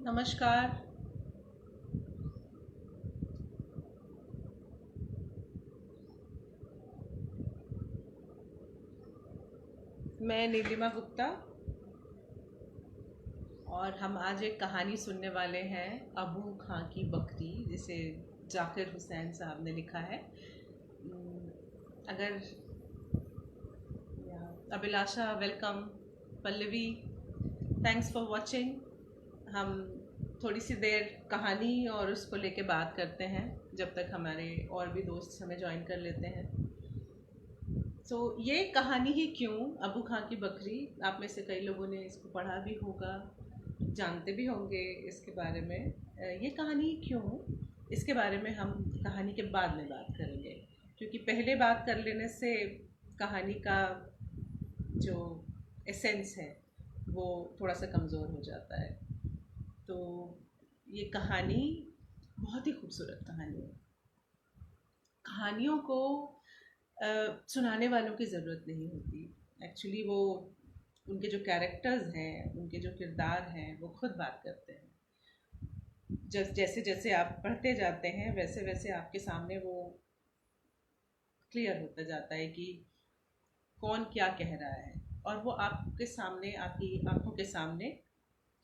नमस्कार। मैं नीलिमा गुप्ता और हम आज एक कहानी सुनने वाले हैं, अबू खां की बकरी, जिसे जाकिर हुसैन साहब ने लिखा है। अगर Abhilasha, welcome. Pallavi, thanks for watching. हम थोड़ी सी देर कहानी और उसको लेके बात करते हैं जब तक हमारे और भी दोस्त हमें ज्वाइन कर लेते हैं। ये कहानी ही क्यों, अबू खां की बकरी। आप में से कई लोगों ने इसको पढ़ा भी होगा, जानते भी होंगे इसके बारे में। ये कहानी क्यों, इसके बारे में हम कहानी के बाद में बात करेंगे, क्योंकि पहले बात कर लेने से कहानी का जो एसेंस है वो थोड़ा सा कमज़ोर हो जाता है। तो ये कहानी बहुत ही खूबसूरत कहानी है। कहानियों को सुनाने वालों की ज़रूरत नहीं होती। एक्चुअली वो, उनके जो कैरेक्टर्स हैं, उनके जो किरदार हैं, वो खुद बात करते हैं। जैसे जैसे आप पढ़ते जाते हैं वैसे वैसे आपके सामने वो क्लियर होता जाता है कि कौन क्या कह रहा है, और वो आपके सामने, आपकी आंखों के सामने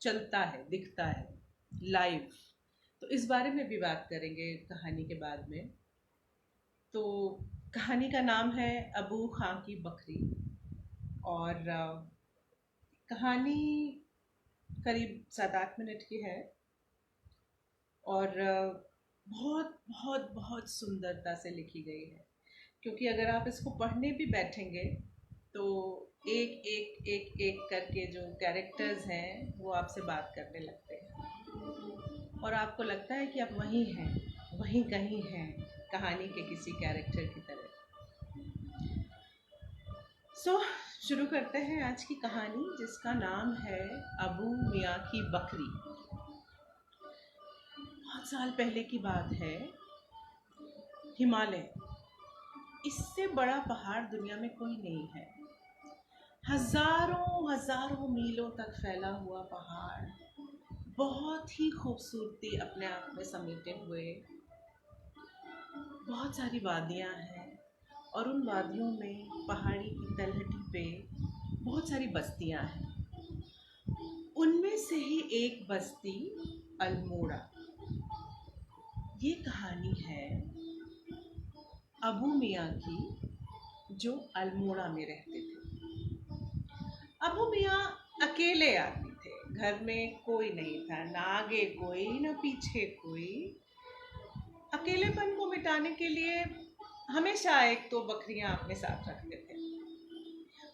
चलता है, दिखता है लाइव। तो इस बारे में भी बात करेंगे कहानी के बाद में। तो कहानी का नाम है अबू खां की बकरी, और कहानी करीब 7-8 मिनट की है, और बहुत बहुत बहुत सुंदरता से लिखी गई है। क्योंकि अगर आप इसको पढ़ने भी बैठेंगे तो एक एक एक एक करके जो कैरेक्टर्स हैं वो आपसे बात करने लगते हैं, और आपको लगता है कि आप वहीं हैं, वहीं कहीं हैं, कहानी के किसी कैरेक्टर की तरह। शुरू करते हैं आज की कहानी, जिसका नाम है अबू मियाँ की बकरी। बहुत साल पहले की बात है। हिमालय, इससे बड़ा पहाड़ दुनिया में कोई नहीं है। हजारों हजारों मीलों तक फैला हुआ पहाड़, बहुत ही खूबसूरती अपने आप में समेटे हुए। बहुत सारी वादियां हैं, और उन वादियों में पहाड़ी की तलहटी पे बहुत सारी बस्तियां हैं। उनमें से ही एक बस्ती अल्मोड़ा। ये कहानी है अबू मियाँ की, जो अल्मोड़ा में रहते थे। अबू मियाँ अकेले आदमी थे, घर में कोई नहीं था, ना आगे कोई ना पीछे कोई। अकेलेपन को मिटाने के लिए हमेशा एक तो बकरियां अपने साथ रखते थे।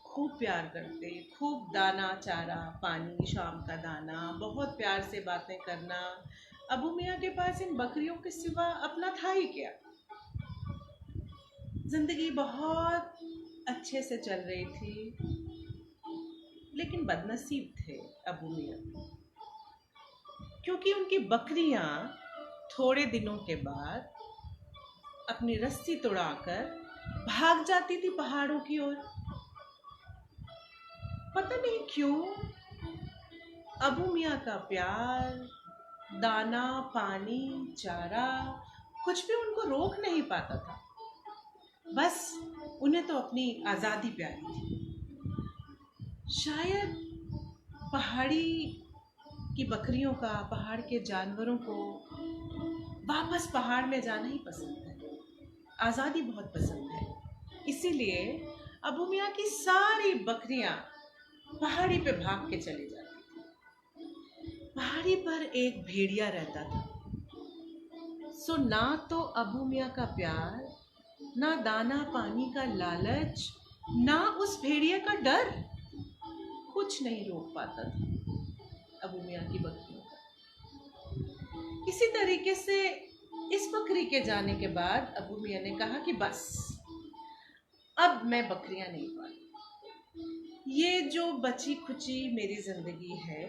खूब प्यार करते, खूब दाना, चारा, पानी, शाम का दाना, बहुत प्यार से बातें करना। अबू मियाँ के पास इन बकरियों के सिवा अपना था ही क्या। जिंदगी बहुत अच्छे से चल रही थी, लेकिन बदनसीब थे अबू मियाँ, क्योंकि उनकी बकरियां थोड़े दिनों के बाद अपनी रस्सी तोड़ाकर भाग जाती थी पहाड़ों की ओर। पता नहीं क्यों अबू मियाँ का प्यार, दाना, पानी, चारा, कुछ भी उनको रोक नहीं पाता था। बस उन्हें तो अपनी आज़ादी प्यारी थी। शायद पहाड़ी की बकरियों का, पहाड़ के जानवरों को वापस पहाड़ में जाना ही पसंद है, आज़ादी बहुत पसंद है। इसीलिए अबू मियाँ की सारी बकरियां पहाड़ी पे भाग के चली जाती थी। पहाड़ी पर एक भेड़िया रहता था। ना तो अबू मियाँ का प्यार, ना दाना पानी का लालच, ना उस भेड़िया का डर, कुछ नहीं रोक पाता था अबू मियाँ की बकरियों का। इसी तरीके से इस बकरी के जाने के बाद अबू मियाँ ने कहा कि बस अब मैं बकरियां नहीं पालूं। ये जो बची खुची मेरी जिंदगी है,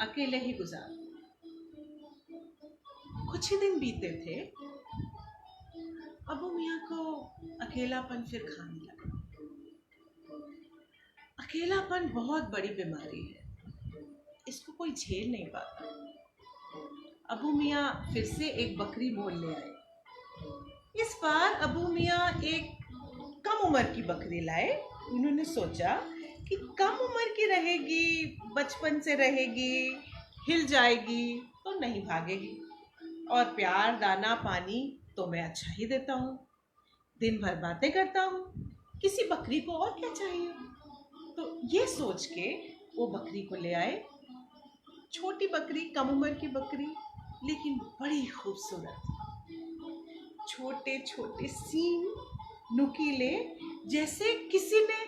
अकेले ही गुजार। कुछ ही दिन बीते थे, अबू मियाँ को अकेलापन फिर खाने लगा। अकेलापन बहुत बड़ी बीमारी है, इसको कोई झेल नहीं पाता। अबू मियाँ फिर से एक बकरी मोल ले आए। इस बार अबू मियाँ एक कम उम्र की बकरी लाए। उन्होंने सोचा कि कम उम्र की रहेगी, बचपन से रहेगी, हिल जाएगी तो नहीं भागेगी, और प्यार दाना पानी तो मैं अच्छा ही देता हूँ, दिन भर बातें करता हूँ, किसी बकरी को और क्या चाहिए। तो ये सोच के वो बकरी को ले आए। छोटी बकरी, कम उम्र की बकरी, लेकिन बड़ी खूबसूरत, छोटे छोटे सींग, नुकीले, जैसे किसी ने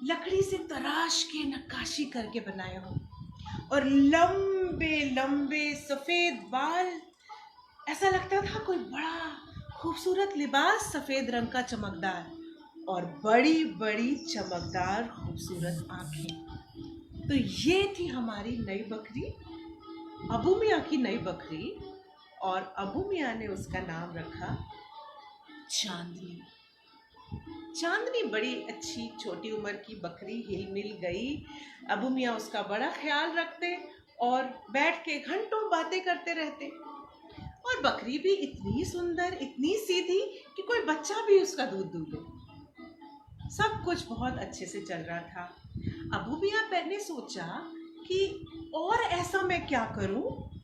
लकड़ी से तराश के नक्काशी करके बनाए हो, और लंबे लंबे सफेद बाल। ऐसा लगता था कोई बड़ा खूबसूरत लिबास, सफेद रंग का चमकदार, और बड़ी बड़ी चमकदार खूबसूरत आंखें। तो ये थी हमारी नई बकरी, अबू मियाँ की नई बकरी, और अबू मियाँ ने उसका नाम रखा चांदनी। चांदनी बड़ी अच्छी छोटी उम्र की बकरी, हिल मिल गई। अबू मियाँ उसका बड़ा ख्याल रखते और बैठ के घंटों बातें करते रहते। और बकरी भी इतनी सुंदर, इतनी सीधी कि कोई बच्चा भी उसका दूध दूध ले। सब कुछ बहुत अच्छे से चल रहा था। अबू मियाँ ने सोचा कि और ऐसा मैं क्या करूं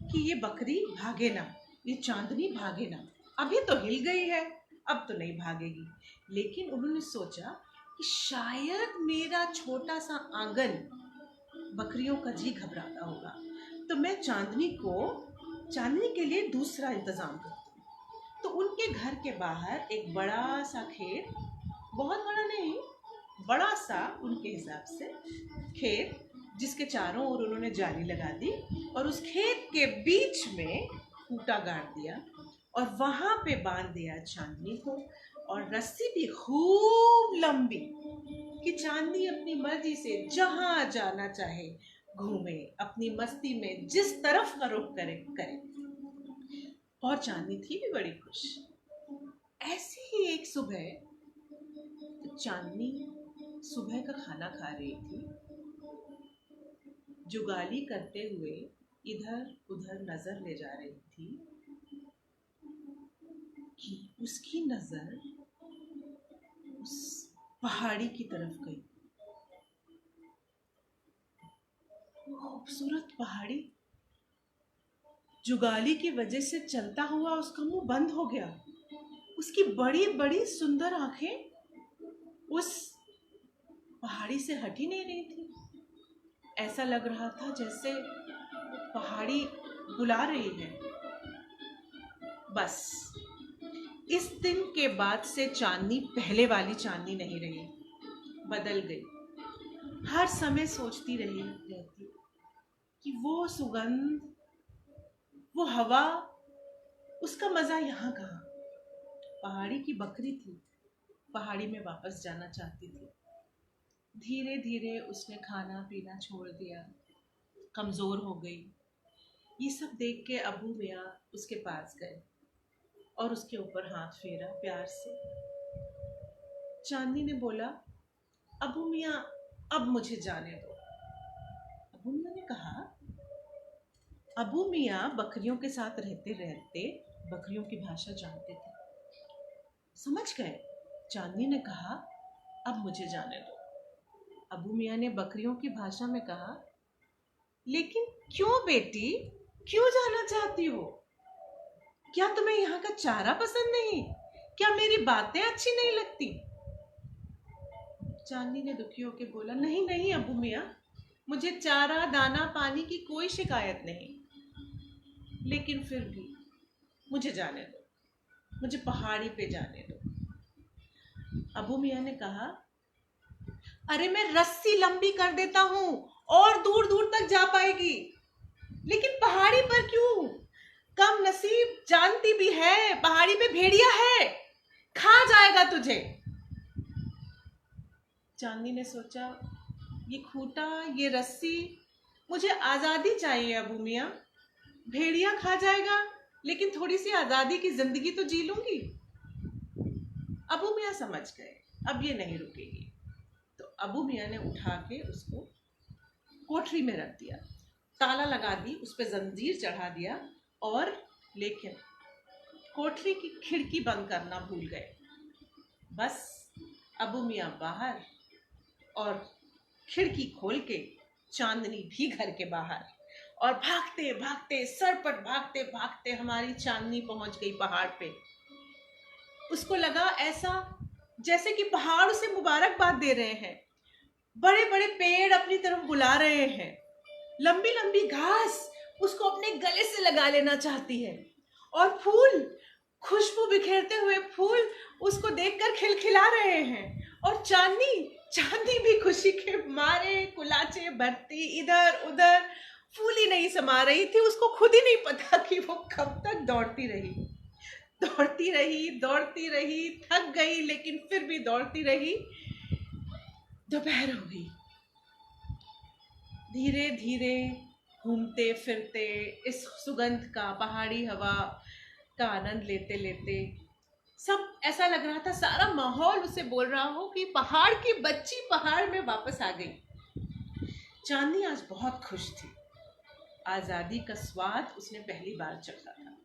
कि ये बकरी भागे ना, ये चांदनी भागे ना। अभी तो हिल गई है, अब तो नहीं भागेगी। लेकिन उन्होंने सोचा कि शायद मेरा छोटा सा आंगन बकरियों का जी घबराता होगा, तो मैं चांदनी के लिए दूसरा इंतजाम करती हूँ। तो उनके घर के बाहर एक बड़ा सा खेत, बहुत बड़ा नहीं, बड़ा सा उनके हिसाब से खेत, जिसके चारों ओर उन्होंने जाली लगा दी, और उस खेत के बीच में खूंटा गाड़ दिया, और वहां पे बांध दिया चांदनी को, और रस्सी भी खूब लंबी कि चांदनी अपनी मर्जी से जहां जाना चाहे घूमे, अपनी मस्ती में जिस तरफ का रुख करे। और चांदनी थी भी बड़ी खुश। ऐसी ही एक सुबह चांदनी सुबह का खाना खा रही थी, जुगाली करते हुए इधर उधर नजर ले जा रही थी कि उसकी नजर उस पहाड़ी की तरफ गई। खूबसूरत पहाड़ी, जुगाली की वजह से चलता हुआ उसका मुंह बंद हो गया। उसकी बड़ी बड़ी सुंदर आंखें उस पहाड़ी से हट ही नहीं रही थी। ऐसा लग रहा था जैसे पहाड़ी बुला रही है। बस इस दिन के बाद से चांदनी पहले वाली चांदनी नहीं रही, बदल गई। हर समय सोचती रहती कि वो सुगंध, वो हवा, उसका मजा यहाँ कहाँ। पहाड़ी की बकरी थी, पहाड़ी में वापस जाना चाहती थी। धीरे धीरे उसने खाना पीना छोड़ दिया, कमजोर हो गई। ये सब देख के अबू मियाँ उसके पास गए और उसके ऊपर हाथ फेरा प्यार से। चांदनी ने बोला, अबू मियाँ अब मुझे जाने दो। अबू मियाँ ने कहा, अबू मियाँ बकरियों के साथ रहते रहते बकरियों की भाषा जानते थे, समझ गए। चांदनी ने कहा, अब मुझे जाने दो। अबू मियाँ ने बकरियों की भाषा में कहा, लेकिन क्यों बेटी, क्यों जाना चाहती हो? क्या तुम्हें यहाँ का चारा पसंद नहीं? क्या मेरी बातें अच्छी नहीं लगती? चांदनी ने दुखी होकर बोला, नहीं नहीं अबू मियाँ, मुझे चारा दाना पानी की कोई शिकायत नहीं, लेकिन फिर भी मुझे जाने दो, मुझे पहाड़ी पे जाने दो। अबू मियाँ ने कहा, अरे मैं रस्सी लंबी कर देता हूँ और दूर दूर तक जा पाएगी, लेकिन पहाड़ी पर क्यों? कम नसीब, जानती भी है पहाड़ी पे भेड़िया है, खा जाएगा तुझे। चांदनी ने सोचा, ये खूंटा, ये रस्सी, मुझे आजादी चाहिए अबू मियाँ। भेड़िया खा जाएगा, लेकिन थोड़ी सी आजादी की जिंदगी तो जी लूंगी। अबू मियाँ समझ गए, अब ये नहीं रुकेगी। तो अबू मियाँ ने उठा के उसको कोठरी में रख दिया, ताला लगा दी, उस पर जंजीर चढ़ा दिया, और लेकिन कोठरी की खिड़की बंद करना भूल गए। बस अबू मियाँ बाहर और खिड़की खोल के चांदनी भी घर के बाहर, और भागते भागते सरपट भागते भागते हमारी चांदनी पहुंच गई पहाड़ पे। उसको लगा ऐसा जैसे कि पहाड़ उसे मुबारकबाद दे रहे हैं, बड़े बड़े पेड़ अपनी तरफ बुला रहे हैं, लंबी लंबी घास उसको अपने गले से लगा लेना चाहती है, और फूल, खुशबू बिखेरते हुए फूल उसको देखकर खिलखिला रहे हैं, और चांदनी चांदनी भी खुशी के मारे कुलाचे भरती इधर उधर, फूल ही नहीं समा रही थी। उसको खुद ही नहीं पता कि वो कब तक दौड़ती रही, दौड़ती रही, दौड़ती रही, थक गई लेकिन फिर भी दौड़ती रही। दोपहर हो गई। धीरे धीरे घूमते फिरते इस सुगंध का, पहाड़ी हवा का आनंद लेते लेते, सब ऐसा लग रहा था, सारा माहौल उसे बोल रहा हो कि पहाड़ की बच्ची पहाड़ में वापस आ गई। चांदनी आज बहुत खुश थी। आजादी का स्वाद उसने पहली बार चखा था।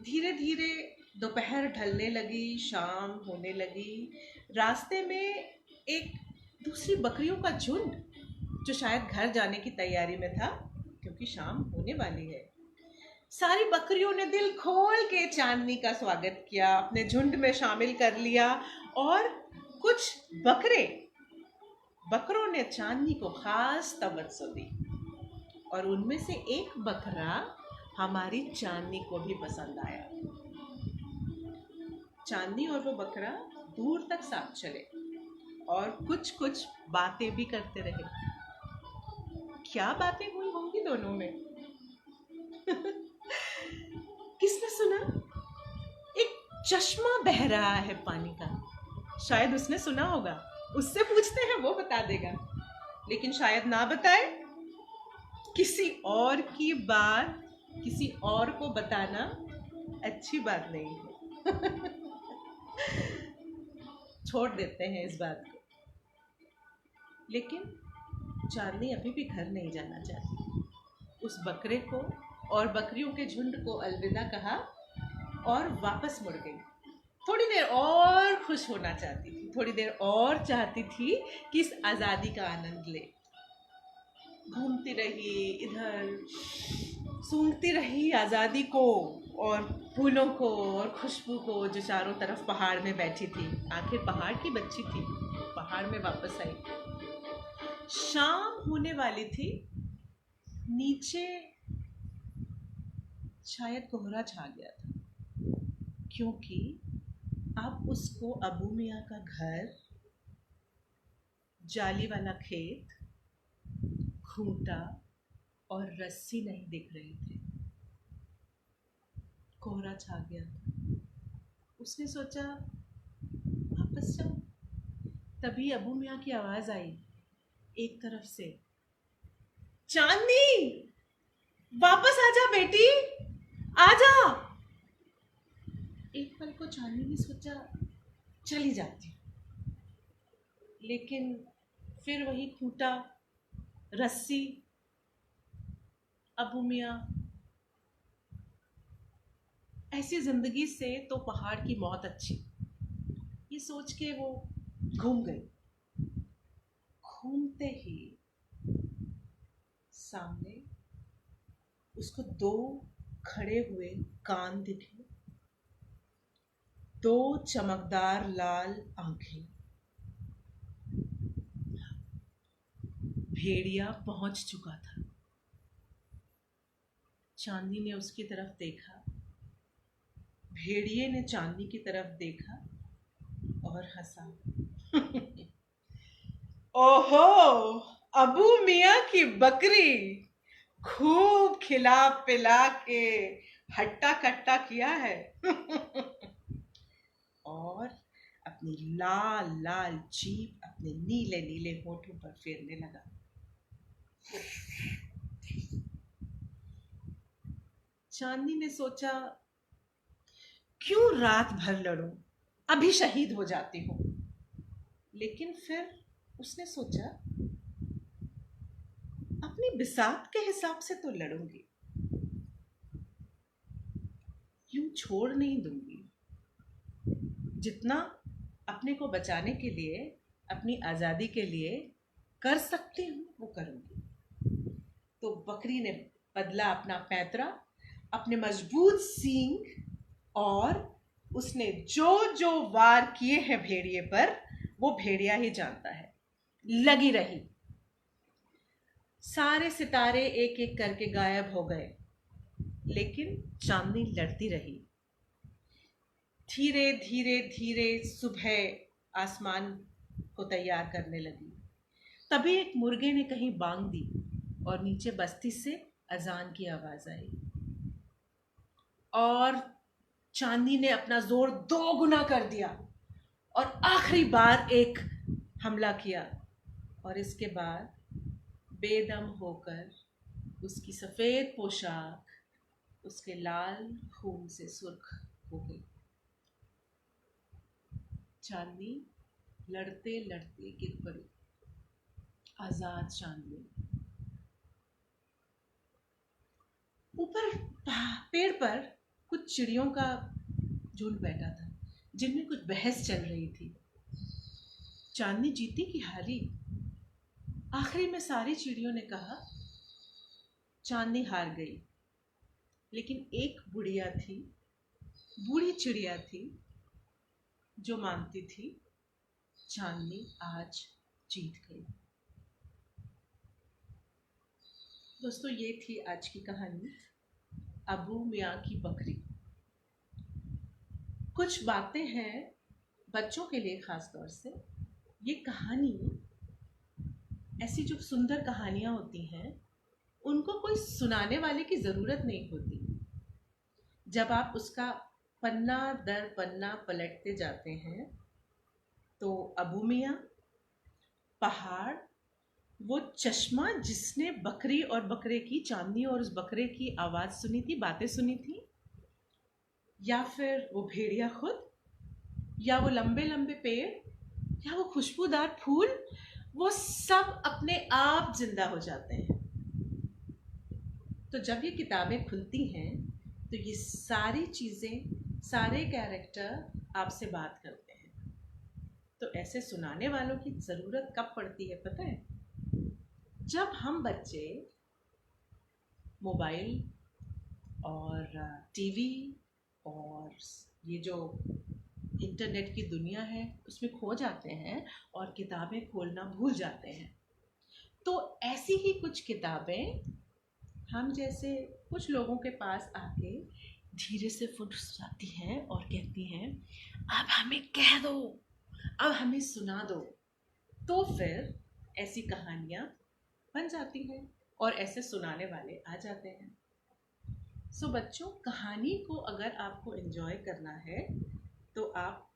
धीरे धीरे दोपहर ढलने लगी, शाम होने लगी। रास्ते में एक दूसरी बकरियों का झुंड, जो शायद घर जाने की तैयारी में था क्योंकि शाम होने वाली है, सारी बकरियों ने दिल खोल के चांदनी का स्वागत किया, अपने झुंड में शामिल कर लिया। और कुछ बकरों ने चांदनी को खास तवज्जो दी, और उनमें से एक बकरा हमारी चांदनी को भी पसंद आया। चांदनी और वो बकरा दूर तक साथ चले और कुछ कुछ बातें भी करते रहे। क्या बातें हुई होंगी दोनों में? किसने सुना? एक चश्मा बह रहा है पानी का, शायद उसने सुना होगा। उससे पूछते हैं, वो बता देगा, लेकिन शायद ना बताए। किसी और की बात किसी और को बताना अच्छी बात नहीं है। छोड़ देते हैं इस बात को। लेकिन चांदनी अभी भी घर नहीं जाना चाहती। उस बकरे को और बकरियों के झुंड को अलविदा कहा और वापस मुड़ गई। थोड़ी देर और खुश होना चाहती थी, थोड़ी देर और चाहती थी कि इस आज़ादी का आनंद ले। घूमती रही, इधर सूंघती रही आज़ादी को और फूलों को और खुशबू को जो चारों तरफ पहाड़ में बैठी थी। आखिर पहाड़ की बच्ची थी, पहाड़ में वापस आई। शाम होने वाली थी, नीचे शायद कोहरा छा गया था, क्योंकि अब उसको अबू मियाँ का घर, जाली वाला खेत, खूंटा और रस्सी नहीं दिख रहे थे। कोहरा छा गया था। उसने सोचा वापस जाऊं। तभी अबू मियाँ की आवाज आई एक तरफ से, चांदनी वापस आजा बेटी, आजा। एक पल को चांदनी ने सोचा चली जाती, लेकिन फिर वही खूंटा, रस्सी, अबू मियाँ, ऐसी जिंदगी से तो पहाड़ की मौत अच्छी, ये सोच के वो घूम गई। घूमते ही सामने उसको दो खड़े हुए कान दिखे, दो चमकदार लाल आंखें। भेड़िया पहुंच चुका था। चांदनी ने उसकी तरफ देखा, भेड़िए ने चांदनी की तरफ देखा और हंसा। ओहो, अबू मियाँ की बकरी, खूब खिला पिला के हट्टा कट्टा किया है। और अपनी लाल लाल जीभ अपने नीले नीले होठों पर फेरने लगा। चांदनी ने सोचा, क्यों रात भर लड़ूं, अभी शहीद हो जाती हूं। लेकिन फिर उसने सोचा, अपनी बिसात के हिसाब से तो लड़ूंगी, यूं छोड़ नहीं दूंगी। जितना अपने को बचाने के लिए, अपनी आज़ादी के लिए कर सकती हूँ वो करूँगी। तो बकरी ने बदला अपना पैंतरा, अपने मजबूत सींग, और उसने जो जो वार किए हैं भेड़िए पर, वो भेड़िया ही जानता है। लगी रही। सारे सितारे एक एक करके गायब हो गए, लेकिन चांदनी लड़ती रही। धीरे धीरे धीरे सुबह आसमान को तैयार करने लगी। तभी एक मुर्गे ने कहीं बांग दी और नीचे बस्ती से अजान की आवाज आई, और चांदी ने अपना जोर 2 गुना कर दिया और आखिरी बार एक हमला किया। और इसके बाद बेदम होकर उसकी सफेद पोशाक उसके लाल खून से सुर्ख हो गई। चांदनी लड़ते लड़ते गिर पड़ी, आजाद चांदनी। ऊपर पेड़ पर कुछ चिड़ियों का झुंड बैठा था, जिनमें कुछ बहस चल रही थी। चांदनी जीती कि हारी? आखिरी में सारी चिड़ियों ने कहा चांदनी हार गई। लेकिन एक बुढ़िया थी, बूढ़ी चिड़िया थी, जो मानती थी चांदनी आज जीत गई। दोस्तों, ये थी आज की कहानी, अबू मियाँ की बकरी। कुछ बातें हैं बच्चों के लिए, खास तौर से ये कहानी, ऐसी जो सुंदर कहानियां होती हैं, उनको कोई सुनाने वाले की ज़रूरत नहीं होती। जब आप उसका पन्ना दर पन्ना पलटते जाते हैं तो अबू मियाँ, पहाड़, वो चश्मा जिसने बकरी और बकरे की, चांदनी और उस बकरे की आवाज़ सुनी थी, बातें सुनी थी, या फिर वो भेड़िया खुद, या वो लंबे लंबे पेड़, या वो खुशबूदार फूल, वो सब अपने आप जिंदा हो जाते हैं। तो जब ये किताबें खुलती हैं तो ये सारी चीज़ें, सारे कैरेक्टर आपसे बात करते हैं। तो ऐसे सुनाने वालों की ज़रूरत कब पड़ती है पता है? जब हम बच्चे मोबाइल और टीवी और ये जो इंटरनेट की दुनिया है उसमें खो जाते हैं और किताबें खोलना भूल जाते हैं। तो ऐसी ही कुछ किताबें हम जैसे कुछ लोगों के पास आके धीरे से फुसफुसाती हैं और कहती हैं, अब हमें कह दो, अब हमें सुना दो। तो फिर ऐसी कहानियाँ बन जाती हैं और ऐसे सुनाने वाले आ जाते हैं। सो बच्चों, कहानी को अगर आपको एंजॉय करना है तो आप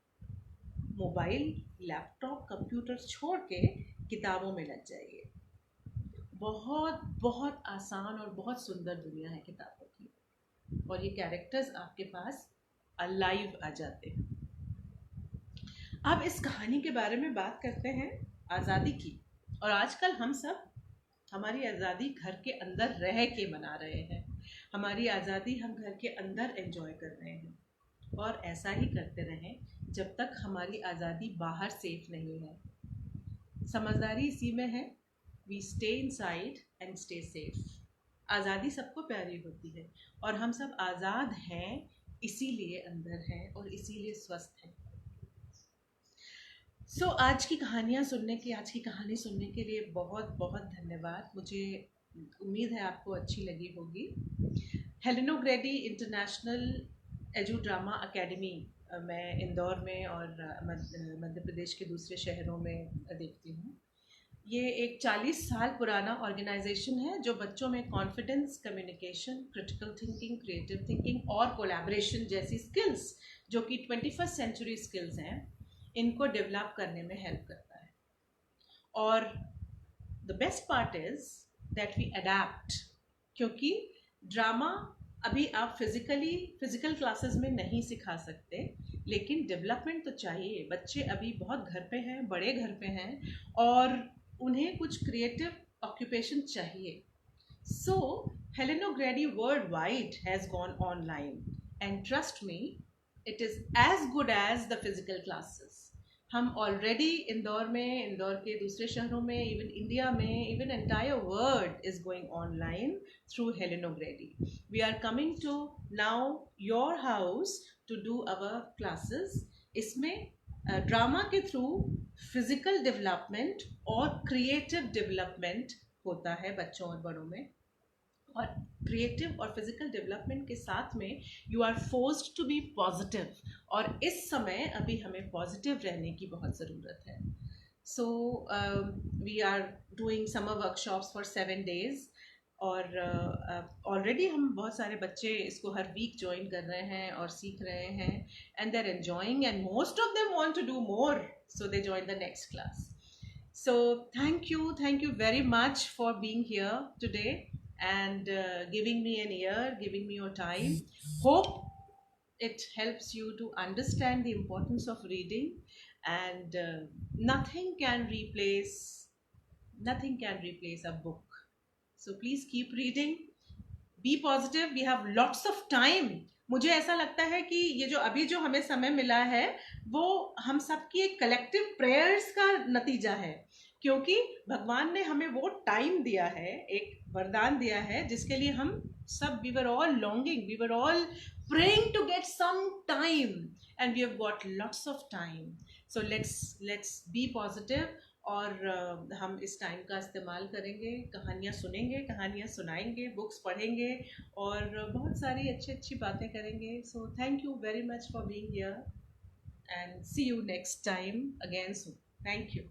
मोबाइल, लैपटॉप, कंप्यूटर छोड़ के किताबों में लग जाइए। बहुत बहुत आसान और बहुत सुंदर दुनिया है किताबों की, और ये कैरेक्टर्स आपके पास अलाइव आ जाते हैं। अब इस कहानी के बारे में बात करते हैं आज़ादी की। और आजकल हम सब हमारी आज़ादी घर के अंदर रह के मना रहे हैं। हमारी आज़ादी हम घर के अंदर एंजॉय कर रहे हैं, और ऐसा ही करते रहें जब तक हमारी आज़ादी बाहर सेफ नहीं है। समझदारी इसी में है, we stay inside and stay safe. आज़ादी सबको प्यारी होती है और हम सब आज़ाद हैं, इसीलिए अंदर हैं और इसीलिए स्वस्थ हैं। सो आज की कहानी सुनने के लिए बहुत बहुत धन्यवाद। मुझे उम्मीद है आपको अच्छी लगी होगी। Helen O'Grady international edu drama academy मैं इंदौर में और मध्य प्रदेश के दूसरे शहरों में देखती हूँ। ये एक 40 साल पुराना ऑर्गेनाइजेशन है जो बच्चों में confidence, communication, critical thinking, creative thinking और कोलैबोरेशन जैसी स्किल्स, जो कि 21st सेंचुरी स्किल्स हैं, इनको डेवलप करने में हेल्प करता है। और the best part is that we adapt, क्योंकि ड्रामा अभी आप फिजिकल क्लासेस में नहीं सिखा सकते, लेकिन डेवलपमेंट तो चाहिए। बच्चे अभी बहुत घर पे हैं, बड़े घर पे हैं, और उन्हें कुछ क्रिएटिव ऑक्यूपेशन चाहिए। So Helen O'Grady world wide has gone online and trust me, it is as good as the physical classes. हम ऑलरेडी इंदौर में, इंदौर के दूसरे शहरों में, इवन इंडिया में, even entire world is going online through Helen O'Grady. We are coming to now your house to do our classes. इसमें drama के through physical development और क्रिएटिव डेवलपमेंट होता है बच्चों और बड़ों में. और क्रिएटिव और फिजिकल डेवलपमेंट के साथ में you are forced to be positive. और इस समय अभी हमें पॉजिटिव रहने की बहुत ज़रूरत है. So we are doing summer workshops for 7 days. और ऑलरेडी हम बहुत सारे बच्चे इसको हर वीक ज्वाइन कर रहे हैं और सीख रहे हैं, and they are enjoying, and most of them want to do more, so they join the next class. So thank you very much for being here today and giving me an ear, giving me your time. Hope it helps you to understand the importance of reading, and nothing can replace a book. So please keep reading, be positive, we have lots of time. मुझे ऐसा लगता है कि ये जो अभी जो हमें समय मिला है वो हम सबकी एक कलेक्टिव प्रेयर्स का नतीजा है, क्योंकि भगवान ने हमें वो टाइम दिया है, एक वरदान दिया है, जिसके लिए हम सब we were all longing, we were all praying to get some time, and we have got lots of time. So let's be positive. और हम इस टाइम का इस्तेमाल करेंगे, कहानियाँ सुनेंगे, कहानियाँ सुनाएंगे, बुक्स पढ़ेंगे और बहुत सारी अच्छी बातें करेंगे. So thank you very much for being here, and see you next time again soon. Thank you.